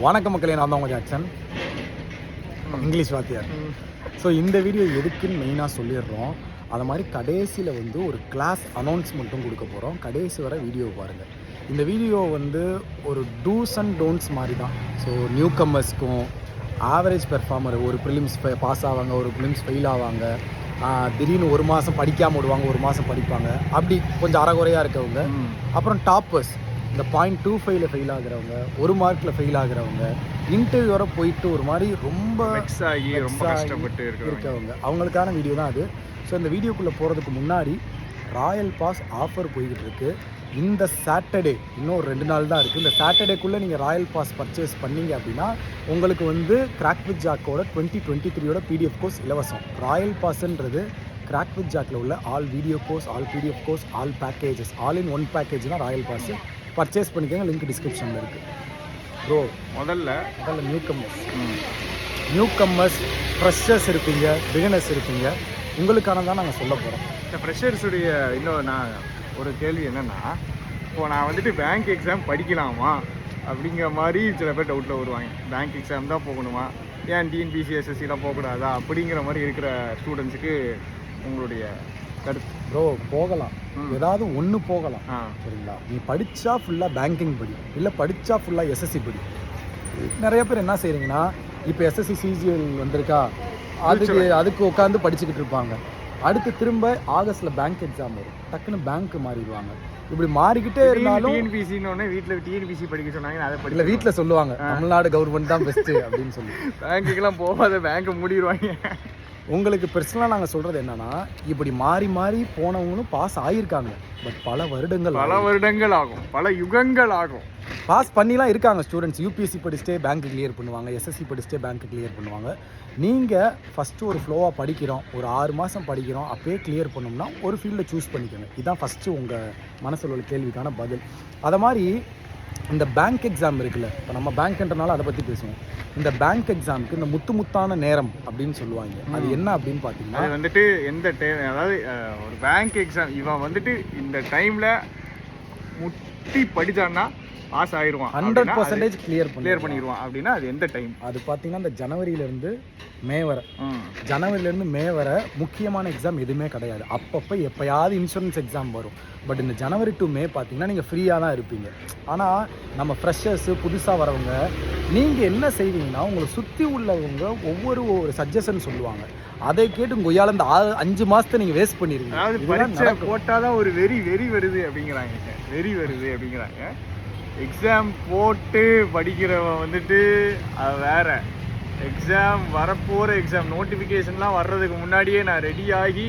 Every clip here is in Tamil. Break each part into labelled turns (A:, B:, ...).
A: வணக்கம் மக்களே, நான் தான் உங்கள் ஜாக்சன், இங்கிலீஷ் வாத்தியார். ஸோ இந்த வீடியோ எதுக்குன்னு மெயினாக சொல்லிடுறோம். அது மாதிரி கடைசியில் ஒரு கிளாஸ் அனௌன்ஸ்மெண்ட்டும் கொடுக்க போகிறோம். கடைசி வர வீடியோ பாருங்கள். இந்த வீடியோ ஒரு டூஸ் அண்ட் டோன்ட்ஸ் மாதிரி தான். ஸோ நியூ கம்மர்ஸ்க்கும் ஆவரேஜ் பெர்ஃபார்மர், ஒரு ப்ரிலிம்ஸ் பாஸ் ஆவாங்க, ஒரு ப்ரிலிம்ஸ் ஃபெயில் ஆவாங்க, திடீர்னு ஒரு மாதம் படிக்காமல் விடுவாங்க, ஒரு மாதம் படிப்பாங்க, அப்படி கொஞ்சம் அறகுறையாக இருக்கவங்க, அப்புறம் டாப்பர்ஸ் இந்த 0.25 ஃபெயில் ஆகிறவங்க, 1 மார்க்கில் ஃபெயில் ஆகிறவங்க, இன்டர்வியூ வர போயிட்டு ஒரு மாதிரி ரொம்ப கஷ்டப்பட்டு இருக்கவங்க, அவங்களுக்கான வீடியோ தான் அது. ஸோ இந்த வீடியோக்குள்ளே போகிறதுக்கு முன்னாடி ராயல் பாஸ் ஆஃபர் போய்கிட்டு இருக்குது. இந்த சாட்டர்டே இன்னும் ஒரு 2 நாள் தான் இருக்குது. இந்த சாட்டர்டேக்குள்ளே நீங்கள் ராயல் பாஸ் பர்ச்சேஸ் பண்ணீங்க அப்படின்னா உங்களுக்கு கிராக் வித் ஜாக்கோட 2023 பிடிஎஃப் கோர்ஸ் இலவசம். ராயல் பாஸ்ன்றது கிராக் வித் ஜாக்கில் உள்ள all video course, all PDF course, all packages, all in one package தான் ராயல் பாஸ். பர்ச்சேஸ் பண்ணிக்கோங்க, லிங்க் டிஸ்கிரிப்ஷனில் இருக்குது. ப்ரோ முதல்ல நியூ கம்மர்ஸ் ஃப்ரெஷர்ஸ் இருப்பீங்க, பிகினர்ஸ் இருப்பீங்க, உங்களுக்கான தான் நாங்கள் சொல்ல போகிறோம்.
B: இந்த ஃப்ரெஷர்ஸுடைய இன்னும் நான் ஒரு கேள்வி என்னென்னா, இப்போது நான் பேங்க் எக்ஸாம் படிக்கலாமா அப்படிங்கிற மாதிரி சில பேர் டவுட்டில் வருவாங்க. பேங்க் எக்ஸாம் தான் போகணுமா, ஏன் டிஎன்பிசி எஸ்எஸ்சிலாம் போகக்கூடாதா அப்படிங்கிற மாதிரி இருக்கிற ஸ்டூடெண்ட்ஸுக்கு உங்களுடைய கருத்து?
A: ப்ரோ போகலாம், ஏதாவது ஒன்று போகலாம், சரிங்களா? நீ படித்தா ஃபுல்லாக பேங்கிங் படி, இல்லை படித்தா ஃபுல்லாக எஸ்எஸ்சி படி. நிறைய பேர் என்ன செய்கிறீங்கன்னா, இப்போ எஸ்எஸ்சி சிஜிஎல் வந்திருக்கா, அதுக்கு உட்காந்து படிச்சுக்கிட்டு இருப்பாங்க. அடுத்து திரும்ப ஆகஸ்ட்டில் பேங்க் எக்ஸாம் வரும், டக்குன்னு பேங்க் மாறிடுவாங்க. இப்படி மாறிக்கிட்டே இருந்தாலும்
B: டிஎன்பிசின்னு வீட்டில் டிஎன்பிசி படிக்க சொன்னாங்க, அதை
A: படிக்கல. வீட்டில் சொல்லுவாங்க தமிழ்நாடு கவர்மெண்ட் தான் பெஸ்ட்டு அப்படின்னு சொல்லி
B: பேங்க்குக்கெல்லாம் போகாத, பேங்க்கை மூடிடுவாங்க.
A: உங்களுக்கு பர்சனலாக நாங்கள் சொல்கிறது என்னென்னா, இப்படி மாறி மாறி போனவங்களும் பாஸ் ஆகியிருக்காங்க. பட் பல வருடங்கள்
B: ஆகும், பல யுகங்கள் ஆகும்.
A: பாஸ் பண்ணிலாம் இருக்காங்க ஸ்டூடெண்ட்ஸ். யூபிஎஸ்சி படிச்சுட்டே பேங்க்கு கிளியர் பண்ணுவாங்க, எஸ்எஸ்சி படிச்சுட்டே பேங்க்கு கிளியர் பண்ணுவாங்க. நீங்கள் ஃபஸ்ட்டு ஒரு ஃப்ளோவாக படிக்கிறோம், ஒரு 6 மாதம் படிக்கிறோம், அப்போயே கிளியர் பண்ணோம்னா ஒரு ஃபீல்டை சூஸ் பண்ணிக்கோங்க. இதுதான் ஃபஸ்ட்டு உங்கள் மனசில் உள்ள கேள்விக்கான பதில். அதை மாதிரி இந்த பேங்க் எக்ஸாம் இருக்குல்ல, இப்போ நம்ம பேங்க்ன்றனால அதை பற்றி பேசுவோம். இந்த பேங்க் எக்ஸாமுக்கு இந்த முத்தான நேரம் அப்படின்னு சொல்லுவாங்க. அது என்ன அப்படின்னு பார்த்தீங்கன்னா,
B: எந்த டைம், அதாவது ஒரு பேங்க் எக்ஸாம் இவன் இந்த டைமில் முட்டி படித்தான்னா பாஸ் ஆயிடுவான்,
A: 100% கிளியர்
B: பண்ணிடுவான் அப்படின்னா அது எந்த டைம்?
A: அது பார்த்தீங்கன்னா இந்த ஜனவரியிலேருந்து மே வர முக்கியமான எக்ஸாம் எதுவுமே கிடையாது. அப்பப்போ எப்போயாவது இன்சூரன்ஸ் எக்ஸாம் வரும். பட் இந்த ஜனவரி டு மே பார்த்தீங்கன்னா நீங்கள் ஃப்ரீயாக தான் இருப்பீங்க. ஆனால் நம்ம ஃப்ரெஷர்ஸு, புதுசாக வரவங்க, நீங்கள் என்ன செய்வீங்கன்னா, உங்களை சுற்றி உள்ளவங்க ஒவ்வொரு சஜஷன் சொல்லுவாங்க, அதை கேட்டு கொய்யால இந்த 5 மாதத்தை நீங்கள் வேஸ்ட் பண்ணிடுவீங்க.
B: அதாவது போட்டால் தான் ஒரு வெறி வருது அப்படிங்கிறாங்க. எக்ஸாம் போட்டு படிக்கிறவன் அது வேற. எக்ஸாம் வரப்போகிற எக்ஸாம் நோட்டிஃபிகேஷன்லாம் வர்றதுக்கு முன்னாடியே நான் ரெடியாகி,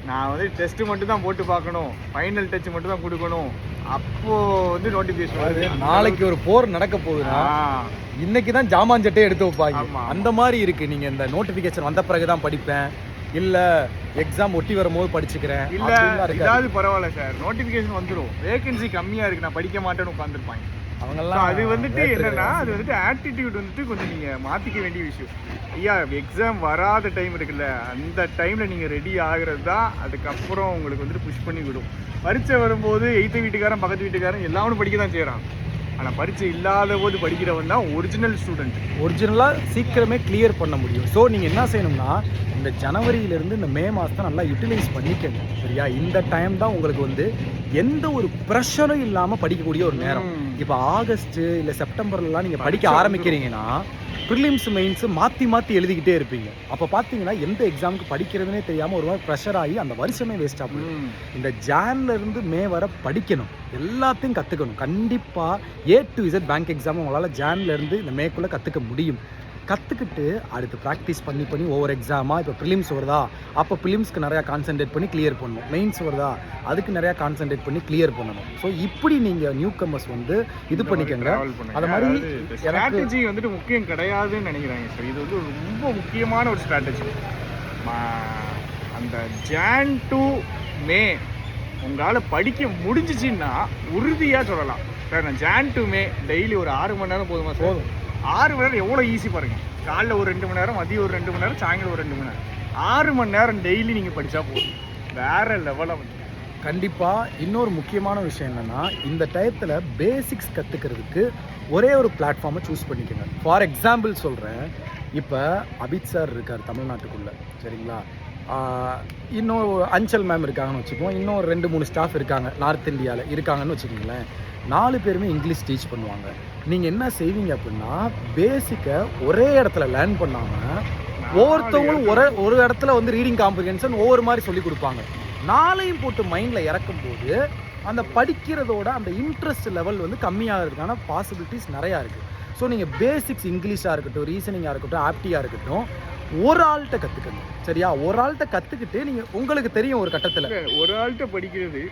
B: நான் டெஸ்ட்டு மட்டும் தான் போட்டு பார்க்கணும், ஃபைனல் டச் மட்டும் தான் கொடுக்கணும், அப்போது நோட்டிஃபிகேஷன் வருது.
A: நாளைக்கு ஒரு போர் நடக்க போகுதுன்னா இன்னைக்கு தான் ஜாமான் சட்டையை எடுத்து வைப்பாங்க. அந்த மாதிரி இருக்குது. நீங்கள் இந்த நோட்டிஃபிகேஷன் வந்த பிறகு தான் படிப்பேன், இல்லை எக்ஸாம் ஒட்டி வரும்போது படிச்சுக்கிறேன்,
B: இல்லை ஏதாவது பரவாயில்ல சார், நோட்டிஃபிகேஷன் வந்துடும், வேகன்சி கம்மியாக இருக்குது, நான் படிக்க மாட்டேன்னு உட்காந்துருப்பாங்க அவங்கெல்லாம். அது என்னன்னா, அது ஆட்டிடியூட் கொஞ்சம் நீங்கள் மாற்றிக்க வேண்டிய விஷயம். ஐயா, எக்ஸாம் வராத டைம் இருக்குல்ல, அந்த டைமில் நீங்கள் ரெடி ஆகிறது தான் அதுக்கப்புறம் உங்களுக்கு புஷ் பண்ணி விடும். பரீட்சை வரும்போது 8th வீட்டுக்காரன் பக்கத்து வீட்டுக்காரன் எல்லாரும் படிக்க தான் செய்கிறான். ஆனால் பரீட்சை இல்லாத போது படிக்கிறவன் தான் ஒரிஜினல் ஸ்டூடெண்ட்.
A: ஒரிஜினலாக சீக்கிரமே கிளியர் பண்ண முடியும். ஸோ நீங்கள் என்ன செய்யணும்னா, இந்த ஜனவரியிலேருந்து இந்த மே மாதத்தை நல்லா யூட்டிலைஸ் பண்ணிக்கங்க, சரியா? இந்த டைம் தான் உங்களுக்கு எந்த ஒரு ப்ரெஷரும் இல்லாமல் படிக்கக்கூடிய ஒரு நேரம். இப்போ ஆகஸ்ட்டு இல்லை செப்டம்பர்லாம் நீங்கள் படிக்க ஆரம்பிக்கிறீங்கன்னா, ப்ரிலிம்ஸ் மெயின்ஸு மாற்றி எழுதிக்கிட்டே இருப்பீங்க. அப்போ பார்த்தீங்கன்னா எந்த எக்ஸாமுக்கு படிக்கிறதுனே தெரியாமல் ஒரு மாதிரி ப்ரெஷர் ஆகி அந்த வருஷமே வேஸ்ட்டாக போயிடும். இந்த ஜான்லேருந்து மே வர படிக்கணும், எல்லாத்தையும் கற்றுக்கணும். கண்டிப்பாக A to Z bank exam உங்களால் ஜான்லேருந்து இந்த மேக்குள்ளே கற்றுக்க முடியும். கற்றுக்கிட்டு அடுத்து ப்ராக்டிஸ் பண்ணி ஒவ்வொரு எக்ஸாமாக, இப்போ ப்ரிலிம்ஸ் வருதா, அப்போ ப்ரிலிம்ஸ்க்கு நிறையா கான்சன்ட்ரேட் பண்ணி கிளியர் பண்ணணும். மெயின்ஸ் வருதா, அதுக்கு நிறையா கான்சன்ட்ரேட் பண்ணி கிளியர் பண்ணணும். ஸோ இப்படி நீங்கள் நியூ கம்மர்ஸ் இது பண்ணிக்கோங்க. அது மாதிரி
B: ஸ்ட்ராட்டஜி முக்கியம் கிடையாதுன்னு நினைக்கிறாங்க சார். இது ரொம்ப முக்கியமான ஒரு ஸ்ட்ராட்டஜி. அந்த ஜான் டு மே உங்களால் படிக்க முடிஞ்சிச்சின்னா உறுதியாக சொல்லலாம் சார், நான் ஜான் டு மே டெய்லி ஒரு 6 மணி நேரம் போதுமா? போதும். 6 மணி நேரம் எவ்வளோ ஈஸி பாருங்கள். காலைல ஒரு 2 மணி நேரம், மதியம் ஒரு 2 மணி நேரம், சாயங்காலம் ஒரு 2 மணி நேரம், 6 மணி நேரம் டெய்லி நீங்கள் படித்தா போதும். வேறு லெவலாக
A: கண்டிப்பாக இன்னொரு முக்கியமான விஷயம் என்னென்னா, இந்த டயத்தில் பேசிக்ஸ் கற்றுக்கிறதுக்கு ஒரே ஒரு பிளாட்ஃபார்மை சூஸ் பண்ணிக்கோங்க. ஃபார் எக்ஸாம்பிள் சொல்கிறேன், இப்போ அபித் சார் இருக்கார் தமிழ்நாட்டுக்குள்ளே, சரிங்களா? இன்னும் அஞ்சல் மேம் இருக்காங்கன்னு வச்சுப்போம், இன்னும் 2-3 ஸ்டாஃப் இருக்காங்க நார்த் இந்தியாவில் இருக்காங்கன்னு வச்சுக்கோங்களேன். 4 பேருமே இங்கிலீஷ் டீச் பண்ணுவாங்க. நீங்கள் என்ன செய்வீங்க அப்படின்னா, பேசிக்கை ஒரே இடத்துல லேர்ன் பண்ணாமல் ஒவ்வொருத்தவங்களும் ஒரு இடத்துல வந்து ரீடிங் காம்ப்ரிஹென்ஷன் ஒவ்வொரு மாதிரி சொல்லி கொடுப்பாங்க. 4ஐயும் போட்டு மைண்டில் இறக்கும் போது அந்த படிக்கிறதோட அந்த இன்ட்ரெஸ்ட் லெவல் வந்து கம்மியாகிறதுக்கான பாசிபிலிட்டிஸ் நிறையா இருக்குது. ஸோ நீங்கள் பேசிக்ஸ் இங்கிலீஷாக இருக்கட்டும், ரீசனிங்காக இருக்கட்டும், ஆப்டியாக இருக்கட்டும், ஒரு ஆள்கிட்ட கற்றுக்கணும், சரியா? ஒரு ஆள்கிட்ட கற்றுக்கிட்டு நீங்கள் உங்களுக்கு தெரியும் ஒரு கட்டத்தில்
B: ஒரு ஆள்கிட்ட படிக்கிறது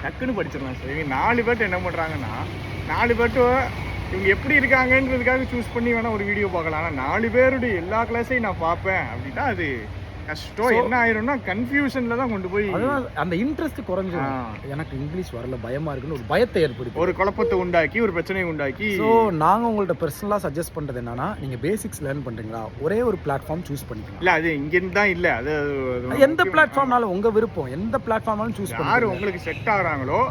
B: டக்குன்னு படிச்சிடலாம் சார். இவங்க 4 பேர்ட்டு என்ன பண்ணுறாங்கன்னா, 4 பேர்ட்டு இவங்க எப்படி இருக்காங்கன்றதுக்காக சூஸ் பண்ணி வேணால் ஒரு வீடியோ பார்க்கலாம். ஆனால் 4 பேருடைய எல்லா கிளாஸையும் நான் பார்ப்பேன் அப்படின்னா அது கஷ்டம். என்ன ஆயிரும்னா கன்ஃபியூஷன்ல தான் கொண்டு போய்
A: அந்த இன்ட்ரெஸ்ட் குறைஞ்சிடும். எனக்கு இங்கிலீஷ் வரல, பயமா இருக்குன்னு ஒரு பயத்தை ஏற்படுத்தி
B: ஒரு குழப்பத்தை உண்டாக்கி ஒரு பிரச்சனையை உண்டாக்கி.
A: ஸோ நாங்கள் உங்கள்ட்ட பர்சனலாக சஜஸ்ட் பண்ணுறது என்னன்னா, நீங்கள் பேசிக்ஸ் லேர்ன் பண்ணுறீங்களா, ஒரே ஒரு பிளாட்ஃபார்ம் சூஸ் பண்ணிக்கலாம்.
B: இல்லை அது இங்கேருந்து தான் இல்லை, அது
A: எந்த பிளாட்ஃபார்ம்னாலும் உங்கள் விருப்பம், எந்த பிளாட்ஃபார்ம்னாலும் சூஸ் பண்ணி
B: யார் உங்களுக்கு செட் ஆகுறாங்களோ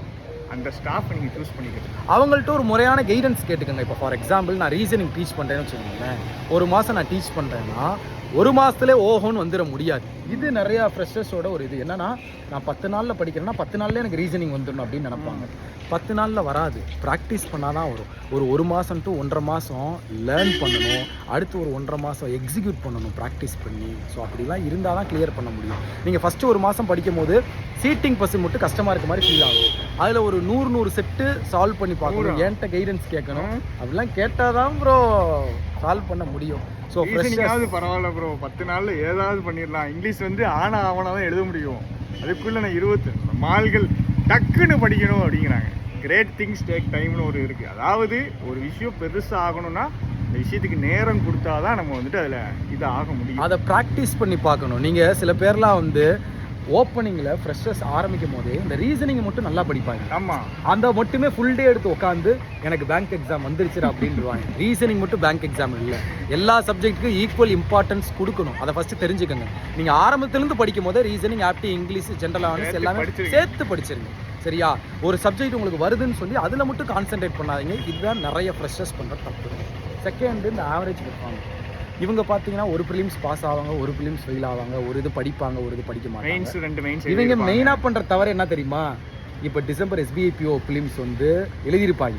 B: அந்த ஸ்டாஃப் நீங்கள் சூஸ் பண்ணிக்கலாம்.
A: அவங்கள்ட்ட ஒரு முறையான கைடன்ஸ் கேட்டுக்கோங்க. இப்போ ஃபார் எக்ஸாம்பிள் நான் ரீசனிங் டீச் பண்ணுறேன்னு வச்சுக்கோங்களேன், ஒரு மாதம் நான் டீச் பண்ணுறேன்னா ஒரு மாதத்துலேயே ஓஹோன்னு வந்துட முடியாது. இது நிறையா ஃப்ரெஷர்ஸோட ஒரு இது என்னன்னா, நான் 10 நாளில் படிக்கிறேன்னா 10 நாள்லேயே எனக்கு ரீசனிங் வந்துடணும் அப்படின்னு நினைப்பாங்க. 10 நாளில் வராது, ப்ராக்டிஸ் பண்ணால் தான் வரும். ஒரு 1 மாதம் to 1.5 மாதம் லேர்ன் பண்ணணும், அடுத்து ஒரு 1.5 மாதம் எக்ஸிக்யூட் பண்ணணும் ப்ராக்டிஸ் பண்ணி. ஸோ அப்படிலாம் இருந்தால் தான் கிளியர் பண்ண முடியும். நீங்கள் ஃபஸ்ட்டு 1 மாதம் படிக்கும் போது சீட்டிங் பர்சன் மட்டும் கஷ்டமாக இருக்க மாதிரி ஃபீல் ஆகும். அதில் ஒரு 100 செட்டு சால்வ் பண்ணி பார்க்கணும், என்கிட்ட கைடன்ஸ் கேட்கணும். அப்படிலாம் கேட்டால் தான் ப்ரோ சால்வ் பண்ண முடியும். ஸோ
B: ஃப்ரெஷ்ஷாவது பரவாயில்ல ப்ரோ, 10 நாளில் ஏதாவது பண்ணிடலாம். இங்கிலீஷ் வந்து ஆவணா தான் எழுத முடியும். அதுக்குள்ளே நான் 20 மால்கள் டக்குன்னு படிக்கணும் அப்படிங்கிறாங்க. கிரேட் திங்ஸ் டேக் டைம்னு ஒரு இருக்குது. அதாவது ஒரு விஷயம் பெருசாக ஆகணும்னா இந்த விஷயத்துக்கு நேரம் கொடுத்தா தான் நம்ம வந்துட்டு அதில் இது ஆக முடியும்.
A: அதை ப்ராக்டிஸ் பண்ணி பார்க்கணும். நீங்கள் சில பேர்லாம் வந்து ஓப்பனிங்கில் ஃப்ரெஷர்ஸ் ஆரம்பிக்கும் போதே இந்த ரீசனிங்கை மட்டும் நல்லா படிப்பாங்க.
B: ஆமாம்,
A: அந்த மட்டுமே ஃபுல் டே எடுத்து உட்காந்து எனக்கு பேங்க் எக்ஸாம் வந்துருச்சு அப்படின்றாங்க. ரீசனிங் மட்டும் பேங்க் எக்ஸாம் இல்லை, எல்லா சப்ஜெக்ட்டுக்கும் ஈக்குவல் இம்பார்ட்டன்ஸ் கொடுக்கணும். அதை ஃபஸ்ட்டு தெரிஞ்சுக்கோங்க. நீங்கள் ஆரம்பத்துலேருந்து படிக்கும் போதே ரீசனிங், ஆப்டி, இங்கிலீஷ், ஜென்ரல் அவேர்னஸ் எல்லாமே சேர்த்து படிச்சிருங்க, சரியா? ஒரு சப்ஜெக்ட் உங்களுக்கு வருதுன்னு சொல்லி அதில் மட்டும் கான்சென்ட்ரேட் பண்ணாதீங்க. இதுதான் நிறைய ஃப்ரெஷர்ஸ் பண்ணுற தப்பு. செகண்ட், இந்த ஆவரேஜ் பெர்ஃபார்மன்ஸ். இவங்க பார்த்தீங்கன்னா ஒரு ப்ரிலிம்ஸ் பாஸ் ஆவாங்க, ஒரு ப்ரிலிம்ஸ் ஃபெயில் ஆவாங்க, ஒரு இது படிப்பாங்க, ஒரு இது படிக்க மாட்டாங்க. இவங்க மெயினாக பண்ணுற தவறு என்ன தெரியுமா? இப்போ டிசம்பர் SBIPO ப்ரிலிம்ஸ் வந்து எழுதியிருப்பாங்க,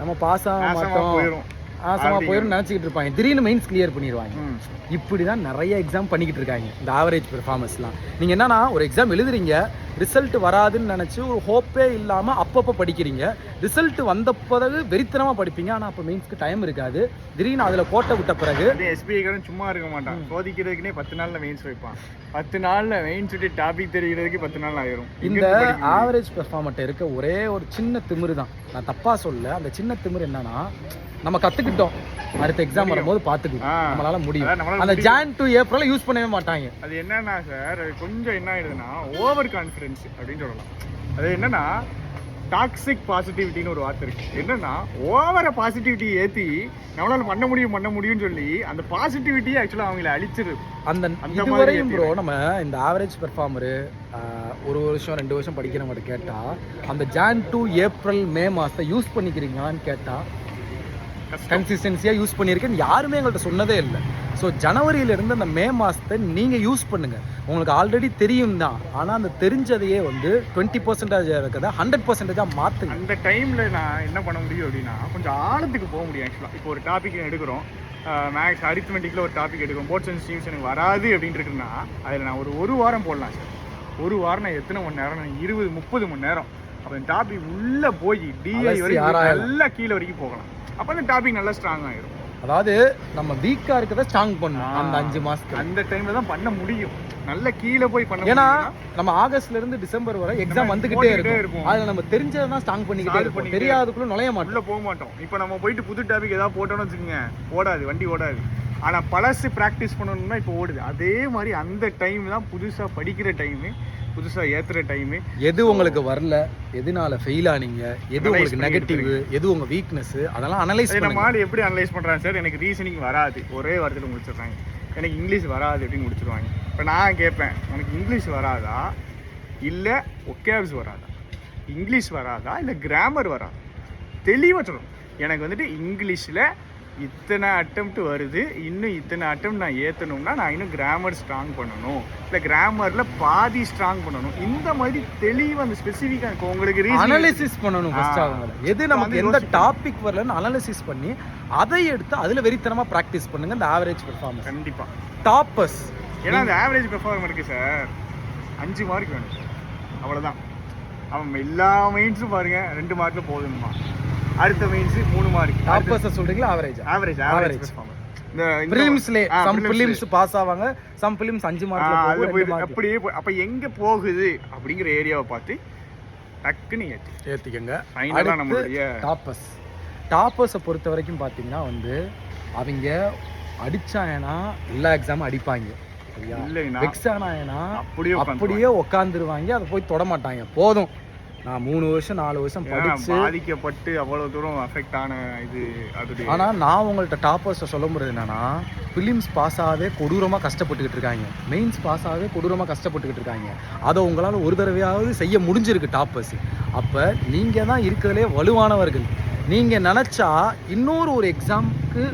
A: நம்ம பாஸ் ஆக மாட்டோம், ஆசமாக போயிடும் நினச்சிக்கிட்டு இருப்பாங்க. திடீர்னு மெயின்ஸ் கிளியர் பண்ணிடுவாங்க. இப்படி தான் நிறைய எக்ஸாம் பண்ணிக்கிட்டு இருக்காங்க இந்த ஆவரேஜ் பெர்ஃபார்மன்ஸ்லாம். நீங்கள் என்னன்னா ஒரு எக்ஸாம் எழுதுறீங்க, ரிசல்ட் வராதுன்னு நினச்சி ஒரு ஹோப்பே இல்லாமல் அப்பப்போ படிக்கிறீங்க. ரிசல்ட் வந்த பிறகு வெறித்தனமாக படிப்பீங்க, ஆனால் அப்போ மெயின்ஸ்க்கு டைம் இருக்காது. திடீர்னு அதில் கோட்டை விட்ட பிறகு
B: SBIக்காரன் சும்மா இருக்க மாட்டான். சோதிக்கிறதுக்குனே 10 நாளில் மெயின்ஸ் வைப்பான். 10 நாளில் மெயின்ஸ் விட்டு டாபிக் தெரிகிறதுக்கு 10 நாள் ஆயிரும்.
A: இந்த ஆவரேஜ் பெர்ஃபார்மன்ட்ட இருக்க ஒரே ஒரு சின்ன திமிரு தான், நான் தப்பாக சொல்ல. அந்த சின்ன திமிரு என்னன்னா, நம்ம கற்றுக்கிட்டோம், அடுத்த எக்ஸாம் வரும்போது பார்த்துக்கலாம், நம்மளால முடியும். அந்த Jan to April யூஸ் பண்ணவே மாட்டாங்க.
B: அது என்னன்னா சார், கொஞ்சம் என்ன ஆயிடுதுன்னா ஓவர் கான்ஃபிடன்ஸ் அப்படின்னு சொல்லலாம். அது என்னன்னா டாக்ஸிக் பாசிட்டிவிட்டின்னு ஒரு வார்த்தை இருக்கு. என்னன்னா ஓவர பாசிட்டிவிட்டி ஏற்றி நம்மளால பண்ண முடியும்னு சொல்லி அந்த பாசிட்டிவிட்டியை ஆக்சுவலாக அவங்கள அழிச்சிரு. அந்த
A: இதுவரையும் ப்ரோ நம்ம இந்த ஆவரேஜ் பெர்ஃபார்மரு ஒரு வருஷம் 2 வருஷம் படிக்கிறவங்கள்ட்ட கேட்டால் அந்த Jan to April May மாதத்தை யூஸ் பண்ணிக்கிறீங்களான்னு கேட்டால் கன்சிஸ்டன்சியாக யூஸ் பண்ணியிருக்கேன்னு யாருமே எங்கள்கிட்ட சொன்னதே இல்லை. ஸோ ஜனவரியிலேருந்து அந்த மே மாதத்தை நீங்கள் யூஸ் பண்ணுங்கள். உங்களுக்கு ஆல்ரெடி தெரியும் தான், ஆனால் அந்த தெரிஞ்சதையே வந்து 20% இருக்கிறத 100% மாற்றுங்க.
B: அந்த டைமில் நான் என்ன பண்ண முடியும் அப்படின்னா, கொஞ்சம் ஆழத்துக்கு போக முடியும். ஆக்சுவலாக இப்போ ஒரு டாபிக் எடுக்கிறோம், மேக்ஸ் அரித்மெட்டிக்கில் ஒரு டாபிக் எடுக்கிறோம், போர்ட்ஸ் அண்ட் ஸ்ட்ரீம்ஸ் எனக்கு வராது அப்படின்ட்டு இருக்குன்னா அதில் நான் ஒரு வாரம் போடலாம் சார். ஒரு வாரம் நான் எத்தனை மணி நேரம்? நான் 20-30 மணி நேரம். அப்போ அந்த டாபிக் உள்ளே போய் DI வரைக்கும் நல்லா கீழே வரைக்கும் போகலாம். அப்போ அந்த டாபிக் நல்லா ஸ்ட்ராங் ஆகிடும்.
A: அதாவது நம்ம வீக்காக இருக்கிறத ஸ்ட்ராங் பண்ணணும் அந்த 5 மாதத்துக்கு.
B: அந்த டைமில் தான் பண்ண முடியும், நல்ல கீழே போய் பண்ண.
A: ஏன்னா நம்ம ஆகஸ்ட்லேருந்து டிசம்பர் வரை எக்ஸாம் வந்துக்கிட்டே இருக்கும். அதில் நம்ம தெரிஞ்சதை தான் ஸ்ட்ராங் பண்ணிக்கிட்டே இருப்போம், தெரியாதுக்குள்ள நுழைய மாட்டோம்,
B: போக மாட்டோம். இப்போ நம்ம போயிட்டு புது டாபிக் ஏதாவது போட்டோம்னு வச்சுக்கோங்க, ஓடாது, வண்டி ஓடாது. ஆனால் பழசு ப்ராக்டிஸ் பண்ணணும்னா இப்போ ஓடுது. அதே மாதிரி அந்த டைம் தான் புதுசாக படிக்கிற டைமு, புதுசாக ஏற்றுற டைமு.
A: எது உங்களுக்கு வரல, எதுனால ஃபெயில் ஆனீங்க, எது உங்களுக்கு நெகட்டிவ், எது உங்கள் வீக்னஸ், அதெல்லாம் அனலைஸ் பண்ணி.
B: நம்ம ஆள் எப்படி அனலைஸ் பண்ணுறாங்க சார்? எனக்கு ரீசனிங் வராது, ஒரே வாரத்தில் முடிச்சிடுறாங்க. எனக்கு இங்கிலீஷ் வராது அப்படின்னு முடிச்சிடுவாங்க. இப்போ நான் கேட்பேன், உனக்கு இங்கிலீஷ் வராதா இல்லை ஒகேப்ஸ் வராதா, இங்கிலீஷ் வராதா, இல்லை கிராமர் வராதா, தெளிவாக சொல்லணும். எனக்கு வந்துட்டு இங்கிலீஷில் இத்தனை அட்டெம்ப்ட் வருது, இன்னும் இத்தனை அட்டெம்ப்ட் நான் ஏற்றணும்னா நான் இன்னும் கிராமர் ஸ்ட்ராங் பண்ணணும், இல்லை கிராமரில் பாதி ஸ்ட்ராங் பண்ணணும். இந்த மாதிரி தெளிவாக அந்த ஸ்பெசிஃபிக்காக உங்களுக்கு
A: அனாலிசிஸ் பண்ணணும். எது நமக்கு எந்த டாபிக் வரலன்னு அனாலிசிஸ் பண்ணி அதை எடுத்து அதில் வெறித்தனமாக ப்ராக்டிஸ் பண்ணுங்க. இந்த ஆவரேஜ் பெர்ஃபார்மன்ஸ்
B: கண்டிப்பாக
A: டாப்பர்ஸ்.
B: ஏன்னா அந்த ஆவரேஜ் பெர்ஃபார்மர் இருக்குது சார், 5 மார்க் வேணும் சார், அவ்வளோதான். அவன் எல்லா மெயின்ஸும் பாருங்க 2 மார்க்கில் போதுமா, அடுத்த மெயின்ஸ் 3 மார்க்.
A: டாப்பர்ஸ் சொல்றீங்களா? ஆவரேஜ் இந்த பிலிம்ஸ்ல சம் பிலிம்ஸ் பாஸ் ஆவாங்க, சம் பிலிம்ஸ் 5 மார்க்ல போகுது.
B: அப்படியே அப்ப எங்க போகுது அப்படிங்கிற ஏரியாவை பார்த்து டக்குன்னு
A: ஏத்திக்கங்க. ஃபைனலா நம்மளுடைய டாப்பர்ஸை பொறுத்த வரைக்கும் பார்த்தீங்கன்னா வந்து அவங்க அடிச்சாங்கன்னா எல்லா எக்ஸாமும் அடிப்பாங்க. வெக்ஸ் ஆனாங்கன்னா அப்படியே உட்காந்துருவாங்க, அதை போய் தொட மாட்டாங்க. போதும், நான் 3 வருஷம் 4 வருஷம் படிச்சு
B: பாதிக்கப்பட்டு அவ்வளோ தூரம் அஃபெக்ட் ஆன இது அது.
A: ஆனால் நான் உங்கள்கிட்ட டாப்பர்ஸை சொல்ல முடியாது என்னன்னா, பிலிம்ஸ் பாஸ் ஆகவே கொடூரமாக கஷ்டப்பட்டுக்கிட்டு இருக்காங்க, மெயின்ஸ் பாஸ் ஆகவே கொடூரமாக கஷ்டப்பட்டுக்கிட்டு இருக்காங்க. அதை உங்களால் ஒரு தடவையாவது செய்ய முடிஞ்சிருக்கு டாப்பர்ஸ். அப்போ நீங்கள் தான் இருக்கிறதுலே வலுவானவர்கள். நீங்கள் நினச்சா இன்னொரு ஒரு எக்ஸாமுக்கு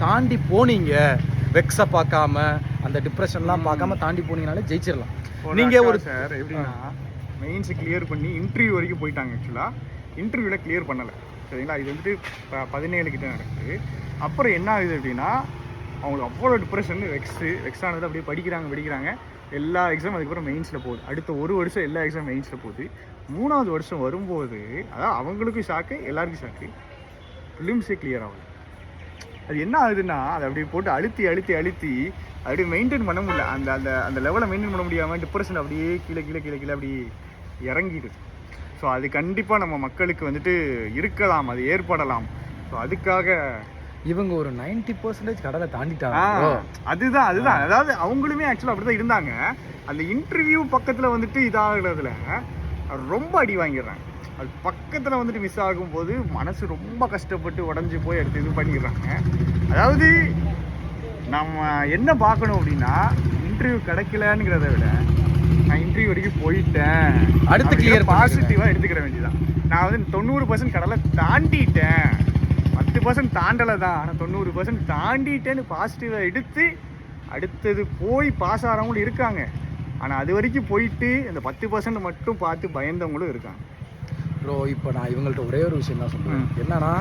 A: தாண்டி போனீங்க, வெக்ஸை பார்க்காம அந்த டிப்ரெஷன்லாம் பார்க்காம தாண்டி போனீங்கனாலே ஜெயிச்சிடலாம். நீங்கள் ஒரு
B: சார் எப்படின்னா மெயின்ஸை கிளியர் பண்ணி இன்டர்வியூ வரைக்கும் போயிட்டாங்க. ஆக்சுவலாக இன்டர்வியூவில் கிளியர் பண்ணலை, சரிங்களா? இது வந்துட்டு 17 கிட்ட நடக்குது. அப்புறம் என்ன ஆகுது அப்படின்னா, அவங்களுக்கு அவ்வளோ டிப்ரெஷன், வெக்ஸ் ஆனது அப்படியே படிக்கிறாங்க எல்லா எக்ஸாம். அதுக்கப்புறம் மெயின்ஸில் போகுது. அடுத்த 1 வருஷம் எல்லா எக்ஸாம் மெயின்ஸில் போகுது. 3வது வருஷம் வரும்போது அதான் அவங்களுக்கும் ஷாக்கு, எல்லாருக்கும் ஷாக்கு, ஃபிலிம்ஸே கிளியர் ஆகுது. அது என்ன ஆகுதுன்னா, அதை அப்படியே போட்டு அழுத்தி அப்படியே மெயின்டைன் பண்ண முடியல. அந்த அந்த அந்த லெவலை மெயின்டைன் பண்ண முடியாமல் டிப்ரெஷன் அப்படியே கீழே அப்படி இறங்கிடுது. ஸோ அது கண்டிப்பாக நம்ம மக்களுக்கு வந்துட்டு இருக்கலாம், அது ஏற்படலாம். ஸோ அதுக்காக
A: இவங்க ஒரு 90% கடலை தாண்டிட்டாங்க.
B: அதுதான் அதாவது அவங்களுமே ஆக்சுவலாக அப்படி தான் இருந்தாங்க. அந்த இன்டர்வியூ பக்கத்தில் வந்துட்டு இதாகிறதுல ரொம்ப அடி வாங்கிடுறாங்க. அது பக்கத்தில் வந்துட்டு மிஸ் ஆகும்போது மனசு ரொம்ப கஷ்டப்பட்டு உடஞ்சி போய் எடுத்து இது பண்ணிடுறாங்க. அதாவது நம்ம என்ன பார்க்கணும் அப்படின்னா, இன்டர்வியூ கிடைக்கலங்கிறத விட நான் இன்டர்வியூ வரைக்கும் போயிட்டேன்,
A: அடுத்து கிளியர்
B: பாசிட்டிவாக எடுத்துக்கிற வேண்டியதான். நான் வந்து 90% கடலை தாண்டிட்டேன், 10% தாண்டலை தான், ஆனால் 90% தாண்டிட்டேன்னு பாசிட்டிவாக எடுத்து அடுத்தது போய் பாஸ் ஆகிறவங்களும் இருக்காங்க. ஆனால் அது வரைக்கும் போயிட்டு அந்த 10% மட்டும் பார்த்து பயந்தவங்களும் இருக்காங்க.
A: ப்ரோ இப்போ நான் இவங்கள்ட்ட ஒரே ஒரு விஷயம் தான் சொல்லுவேன். என்னன்னா,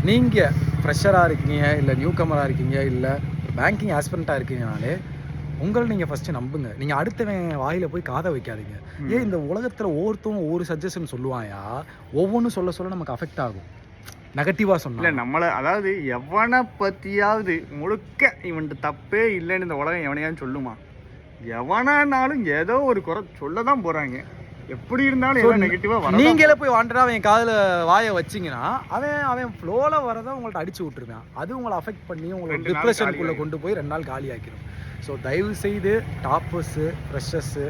A: நீங்கள் ஃப்ரெஷராக இருக்கீங்க, இல்லை நியூ கமராக இருக்கீங்க, இல்லை பேங்கிங் ஆஸ்பிரண்ட்டாக இருக்கீங்கனாலே உங்களை நீங்கள் ஃபஸ்ட்டு நம்புங்க. நீங்கள் அடுத்தவன் வாயில் போய் காதை வைக்காதீங்க. ஏன் இந்த உலகத்தில் ஒவ்வொருத்தவங்க ஒவ்வொரு சஜஷன் சொல்லுவாயா, ஒவ்வொன்றும் சொல்ல நமக்கு அஃபெக்ட் ஆகும். நெகட்டிவாக சொன்னா
B: இல்லை நம்மளை, அதாவது எவனை பற்றியாவது முழுக்க இவன்ட்டு தப்பே இல்லைன்னு இந்த உலகம் எவனையான்னு சொல்லுமா? எவனானாலும் ஏதோ ஒரு குறை சொல்ல தான் போகிறாங்க. எப்படி இருந்தாலும் நெகட்டிவாக
A: நீங்களே போய் வாண்டடா அவன் காதில் வாயை வச்சிங்கன்னா அவன் ஃப்ளோவில் வரதான் உங்கள்ட்ட அடிச்சு விட்டுருவேன். அது உங்களை அஃபெக்ட் பண்ணி உங்களை டிப்ரெஷனுக்குள்ளே கொண்டு போய் 2 நாள் காலி ஆக்கிடும். ஸோ தயவு செய்து டாப்பர்ஸு, ஃப்ரெஷர்ஸு,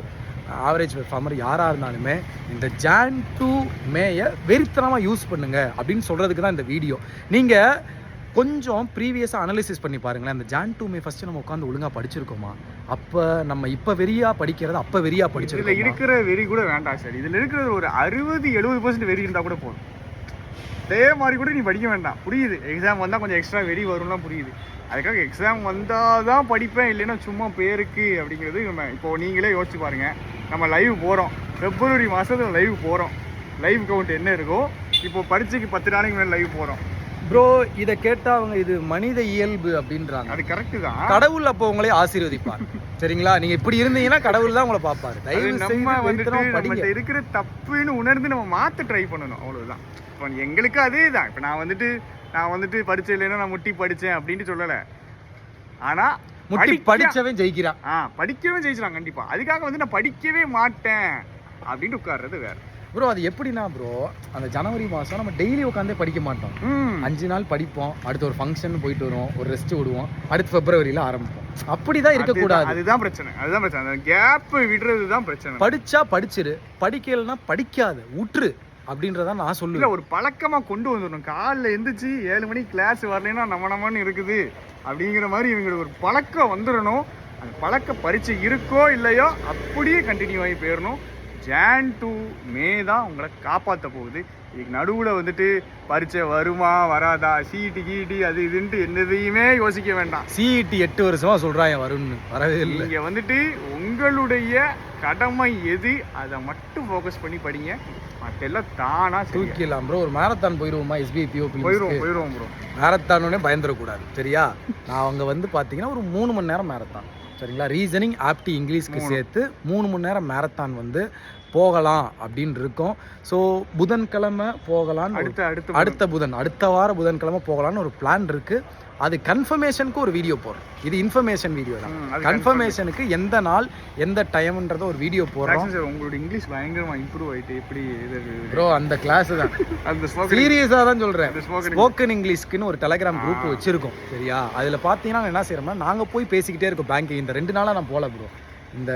A: ஆவரேஜ் பெர்ஃபார்மர் யாராக இருந்தாலுமே இந்த Jan to May வெறித்தனமாக யூஸ் பண்ணுங்க அப்படின்னு சொல்கிறதுக்கு தான் இந்த வீடியோ. நீங்கள் கொஞ்சம் ப்ரீவியஸாக அனலிசிஸ் பண்ணி பாருங்களேன். இந்த Jan to May ஃபஸ்ட்டு நம்ம உட்காந்து ஒழுங்காக படிச்சிருக்கோமா? அப்போ நம்ம இப்போ வெறியாக படிக்கிறது அப்போ வெறியாக படிச்சிருக்கோம்.
B: இதில் இருக்கிற வெறி கூட வேண்டாம் சார். இதில் இருக்கிறது ஒரு 60-70% வெறி இருந்தால் கூட போதும். அதே மாதிரி கூட நீ படிக்க வேண்டாம். புரியுது, எக்ஸாம் வந்தால் கொஞ்சம் எக்ஸ்ட்ரா வெறி வரும்லாம் புரியுது. அதுக்காக எக்ஸாம் வந்தால் தான் படிப்பேன் இல்லைன்னா சும்மா பேருக்கு அப்படிங்கிறது நம்ம இப்போது நீங்களே யோசிச்சு பாருங்கள். நம்ம லைவ் போகிறோம், February மாதத்தில் லைவ் போகிறோம். லைவ் கவுண்ட் என்ன இருக்கோ இப்போ பரீட்சைக்கு 10 நாளைக்கு மேலே லைவ் போகிறோம்.
A: ப்ரோ இதை கேட்டால் அவங்க இது மனித இயல்பு அப்படின்றாங்க.
B: அது கரெக்டு தான்.
A: கடவுள் அப்போ உங்களே ஆசீர்வதிப்பார். சரிங்களா? நீங்கள் இப்படி இருந்தீங்கன்னா கடவுள் தான் உங்களை பார்ப்பாரு.
B: நம்ம வந்துட்டு இருக்கிற தப்புன்னு உணர்ந்து நம்ம மாற்ற ட்ரை பண்ணணும், அவ்வளோதான். இப்போ எங்களுக்கு அதே தான். இப்போ நான் வந்துட்டு படிச்ச இல்லைன்னா நான் முட்டி படித்தேன் அப்படின்ட்டு சொல்லலை. ஆனால்
A: முட்டி படிச்சவன் ஜெயிக்கிறான்.
B: படிக்கவே ஜெயிச்சிடான் கண்டிப்பாக. அதுக்காக வந்து நான் படிக்கவே மாட்டேன் அப்படின்ட்டு உட்கார்றது வேறு.
A: ப்ரோ அது எப்படின்னா ப்ரோ, அந்த ஜனவரி மாதம் நம்ம டெய்லி உட்காந்தே படிக்க மாட்டோம். 5 நாள் படிப்போம், அடுத்து ஒரு ஃபங்க்ஷன் போயிட்டு வருவோம், ஒரு ரெஸ்ட் விடுவோம், அடுத்து Februaryல ஆரம்பிப்போம். அப்படிதான் இருக்கக்கூடாது.
B: அதுதான் பிரச்சனை. அந்த கேப் விடுறது தான் பிரச்சனை.
A: படிச்சா படிச்சிரு, படிக்கலைன்னா படிக்காது விட்டுரு அப்படின்றத நான் சொல்லுவேன்.
B: ஒரு பழக்கமாக கொண்டு வந்துடணும். காலைல எந்திரிச்சு 7 மணிக்கு கிளாஸ் வரலைன்னா நம்மன்னு இருக்குது அப்படிங்கிற மாதிரி இவங்களுக்கு ஒரு பழக்கம் வந்துடணும். அந்த பழக்க பரீட்சை இருக்கோ இல்லையோ அப்படியே கண்டினியூ ஆகி போயிடணும். Jan to May தான் உங்களை காப்பாற்ற போகுது. இதுக்கு நடுவில் வந்துட்டு பரீட்சை வருமா வராதா, சிஇடி கிஇடி அது இதுன்ட்டு என்னதையுமே யோசிக்க வேண்டாம்.
A: சிஇடி 8 வருஷமா சொல்றாங்க வரும்னு, வரவே இல்லை.
B: நீங்கள் வந்துட்டு உங்களுடைய கடமை எது அதை மட்டும் ஃபோக்கஸ் பண்ணி படிங்க. மற்றெல்லாம் தானா
A: தூக்கிடலாம் ப்ரோ. ஒரு மேரத்தான் போயிடுவோமா? எஸ்பிஐபிஓ
B: போயிடுவோம் ப்ரோ.
A: மேரத்தானே பயந்துடக்கூடாது சரியா? நான் அவங்க வந்து பார்த்தீங்கன்னா ஒரு 3 மணி நேரம் மேரத்தான் சரிங்களா, ரீசனிங் ஆப்டி இங்கிலீஷ்க்கு சேர்த்து 3 மணி நேரம் மேரத்தான் வந்து போகலாம் அப்படின்னு இருக்கோம். ஸோ புதன்கிழமை போகலான்னு அடுத்த வார புதன்கிழமை போகலான்னு ஒரு பிளான் இருக்குது. அது கன்ஃபர்மேஷனுக்கு ஒரு வீடியோ போடுறோம். இது இன்ஃபர்மேஷன் வீடியோ தான். கன்ஃபர்மேஷனுக்கு எந்த நாள் எந்த டைம்ன்றத ஒரு வீடியோ போடுறோம்.
B: உங்களோட இங்கிலீஷ் பயங்கரமா இம்ப்ரூவ் ஆயிட்டு எப்படி
A: ப்ரோ அந்த கிளாஸ் தான் சீரியஸாக தான் சொல்கிறேன். ஸ்போக்கன் இங்கிலீஷ்க்குன்னு ஒரு டெலிகிராம் குரூப் வச்சுருக்கோம் சரியா? அதில் பார்த்தீங்கன்னா என்ன செய்யறோம்னா நாங்கள் போய் பேசிக்கிட்டே இருக்கோம். பேங்க் இந்த 2 நாளாக நான் போகல ப்ரோ. இந்த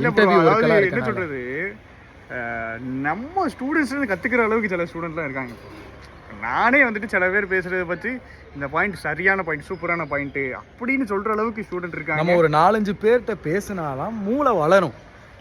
A: இன்டர்வியூ
B: என்ன சொல்கிறது, நம்ம ஸ்டூடெண்ட்ஸ் கற்றுக்கிற அளவுக்கு சில ஸ்டூடெண்ட்லாம் இருக்காங்க. நானே வந்துட்டு சில பேர் பேசுகிறத பற்றி இந்த பாயிண்ட் சரியான பாயிண்ட், சூப்பரான பாயிண்ட்டு அப்படின்னு சொல்கிற அளவுக்கு ஸ்டூடெண்ட் இருக்காங்க.
A: நம்ம ஒரு 4-5 பேர்கிட்ட பேசினாலாம் மூளை வளரும்.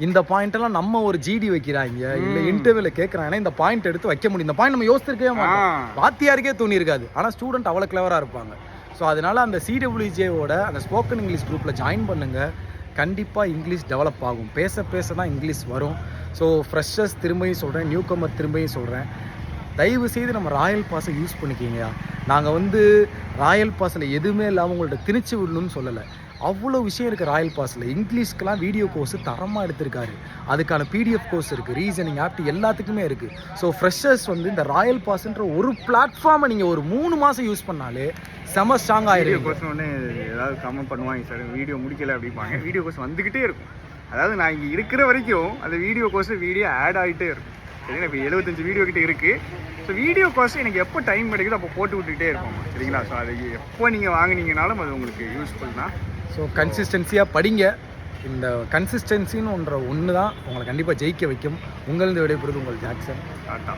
A: இந்த பாயிண்டெல்லாம் நம்ம ஒரு ஜிடி வைக்கிறாங்க இல்லை இன்டர்வியூவில் கேட்குறாங்கன்னா இந்த பாயிண்ட் எடுத்து வைக்க முடியும். இந்த பாயிண்ட் நம்ம யோசிச்சிருக்கவே மாட்டோம், வாத்தியாருக்கே தோணி இருக்காது. ஆனால் ஸ்டூடெண்ட் அவ்வளோ கிளவராக இருப்பாங்க. ஸோ அதனால் அந்த சிடபிள்யூஜேவோட அந்த ஸ்போக்கன் இங்கிலீஷ் குரூப்பில் ஜாயின் பண்ணுங்கள். கண்டிப்பாக இங்கிலீஷ் டெவலப் ஆகும். பேச பேச தான் இங்கிலீஷ் வரும். ஸோ ஃப்ரெஷர்ஸ் திரும்பியும் சொல்கிறேன், நியூ கமர் திரும்பியும் சொல்கிறேன், தயவு செய்து நம்ம ராயல் பாஸை யூஸ் பண்ணிக்கிங்கயா. நாங்கள் வந்து ராயல் பாஸில் எதுவுமே இல்லாமல் உங்கள்ட்ட திணிச்சு விடணும்னு சொல்லலை. அவ்வளோ விஷயம் இருக்குது ராயல் பாஸில். இங்கிலீஷ்க்கெலாம் வீடியோ கோர்ஸ் தரமாக எடுத்திருக்காரு. அதுக்கான பிடிஎஃப் கோர்ஸ் இருக்குது, ரீசனிங் ஆப்டி எல்லாத்துக்குமே இருக்குது. ஸோ ஃப்ரெஷர்ஸ் வந்து இந்த ராயல் பாஸ்ன்ற ஒரு பிளாட்ஃபார்மை நீங்கள் ஒரு 3 மாதம் யூஸ் பண்ணாலே செம ஸ்ட்ராங் ஆகிடும்.
B: கோர்ஸ் ஒன்று ஏதாவது கமெண்ட் பண்ணுவாங்க சார், வீடியோ முடிக்கலை அப்படிப்பாங்க. வீடியோ கோர்ஸ் வந்துக்கிட்டே இருக்கும். அதாவது நான் இங்கே இருக்கிற வரைக்கும் அந்த வீடியோ கோர்ஸ் வீடியோ ஆட் ஆகிட்டே இருக்கும் சரிங்களா? இப்போ 75 வீடியோ கிட்டே இருக்குது. ஸோ வீடியோ கோர்ஸ் எனக்கு எப்போ டைம் கிடைக்குதோ அப்போ போட்டு விட்டுக்கிட்டே இருக்கும் சரிங்களா? ஸோ அது எப்போ நீங்கள் வாங்கினீங்கனாலும் அது உங்களுக்கு யூஸ்ஃபுல் தான்.
A: ஸோ கன்சிஸ்டன்சியாக படிங்க. இந்த கன்சிஸ்டன்சின்னு ஒன்று தான் உங்களை கண்டிப்பாக ஜெயிக்க வைக்கும். உங்களிருந்து விடைபெறுவது உங்கள் ஜாக்சன்.
B: டாட்டா.